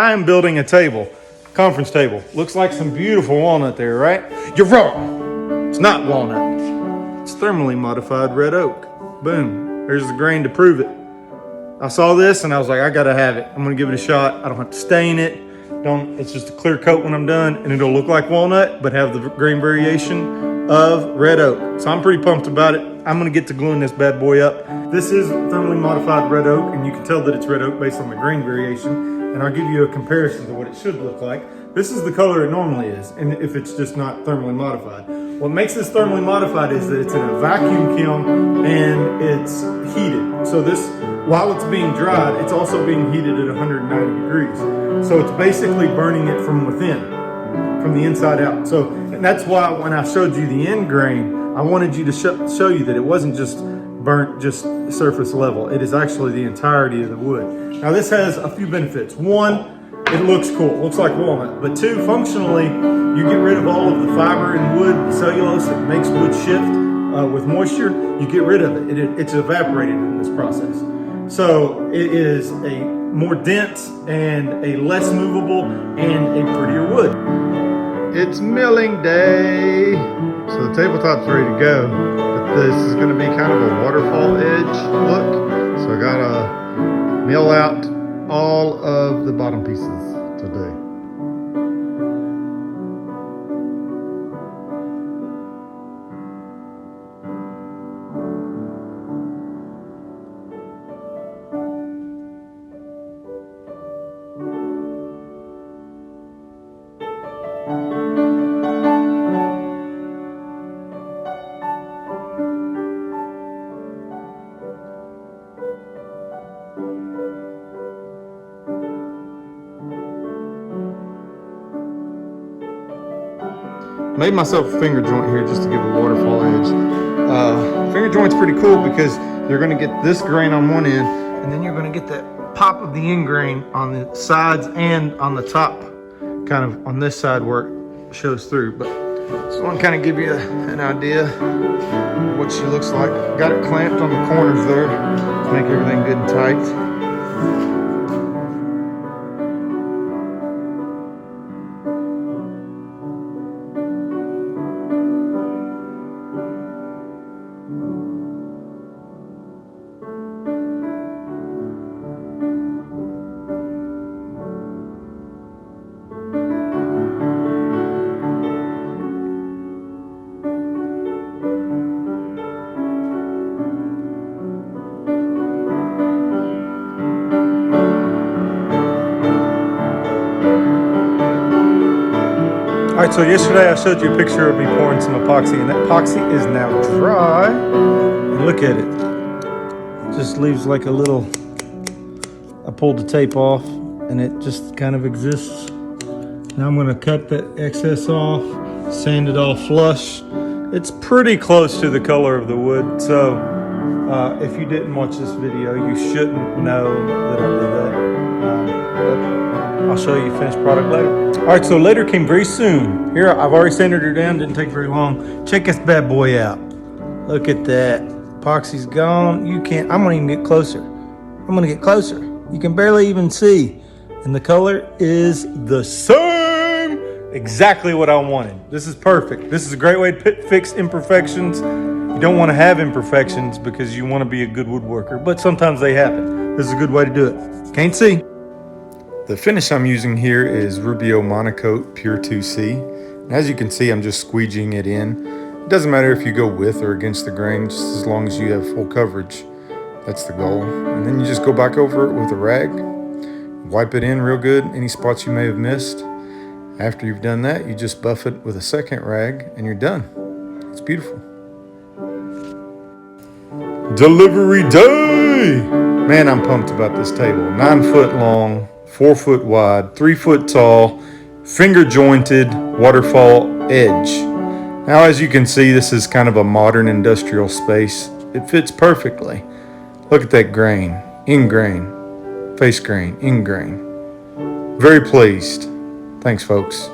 I am building a table, conference table. Looks like some beautiful walnut there, right? You're wrong. It's not walnut. It's thermally modified red oak. Boom. There's the grain to prove it. I saw this and I was like, I gotta have it. I'm gonna give it a shot. I don't have to stain it. It's just a clear coat when I'm done, and it'll look like walnut, but have the grain variation of red oak. So I'm pretty pumped about it. I'm gonna get to gluing this bad boy up. This is thermally modified red oak, and you can tell that it's red oak based on the grain variation. And I'll give you a comparison to what it should look like. This is the color it normally is, and if it's just not thermally modified. What makes this thermally modified is that it's in a vacuum kiln and it's heated. So this, while it's being dried, it's also being heated at 190 degrees. So it's basically burning it from within, from the inside out. So, and that's why when I showed you the end grain, I wanted you to show you that it wasn't just burnt just surface level. It is actually the entirety of the wood. Now this has a few benefits. One, it looks cool, it looks like walnut. But two, functionally, you get rid of all of the fiber and wood cellulose that makes wood shift with moisture. You get rid of it. It's evaporated in this process. So it is a more dense and a less movable and a prettier wood. It's milling day. So the tabletop's ready to go, but this is gonna be kind of a waterfall edge look. So I gotta mill out all of the bottom pieces today. Made myself a finger joint here just to give a waterfall edge. Finger joint's pretty cool because you're gonna get this grain on one end, and then you're gonna get that pop of the end grain on the sides and on the top, kind of on this side where it shows through. But just want to kind of give you an idea of what she looks like. Got it clamped on the corners there to make everything good and tight. All right, so yesterday I showed you a picture of me pouring some epoxy, and that epoxy is now dry. And look at it. It just leaves like a little, I pulled the tape off and it just kind of exists. Now I'm gonna cut that excess off, sand it all flush. It's pretty close to the color of the wood, so if you didn't watch this video, you shouldn't know that I did that. I'll show you finished product later. All right, so later came very soon. Here, I've already sanded her down, didn't take very long. Check this bad boy out. Look at that. Epoxy's gone. You can't, I'm gonna even get closer. I'm gonna get closer. You can barely even see. And the color is the same. Exactly what I wanted. This is perfect. This is a great way to fix imperfections. You don't wanna have imperfections because you wanna be a good woodworker, but sometimes they happen. This is a good way to do it. Can't see. The finish I'm using here is Rubio Monocoat Pure 2C. And as you can see, I'm just squeegeeing it in. It doesn't matter if you go with or against the grain, just as long as you have full coverage. That's the goal. And then you just go back over it with a rag, wipe it in real good, any spots you may have missed. After you've done that, you just buff it with a second rag and you're done. It's beautiful. Delivery day! Man, I'm pumped about this table. 9 foot long, 4 foot wide, 3 foot tall, finger jointed waterfall edge. Now, as you can see, this is kind of a modern industrial space. It fits perfectly. Look at that grain, in grain, face grain, in grain. Very pleased. Thanks, folks.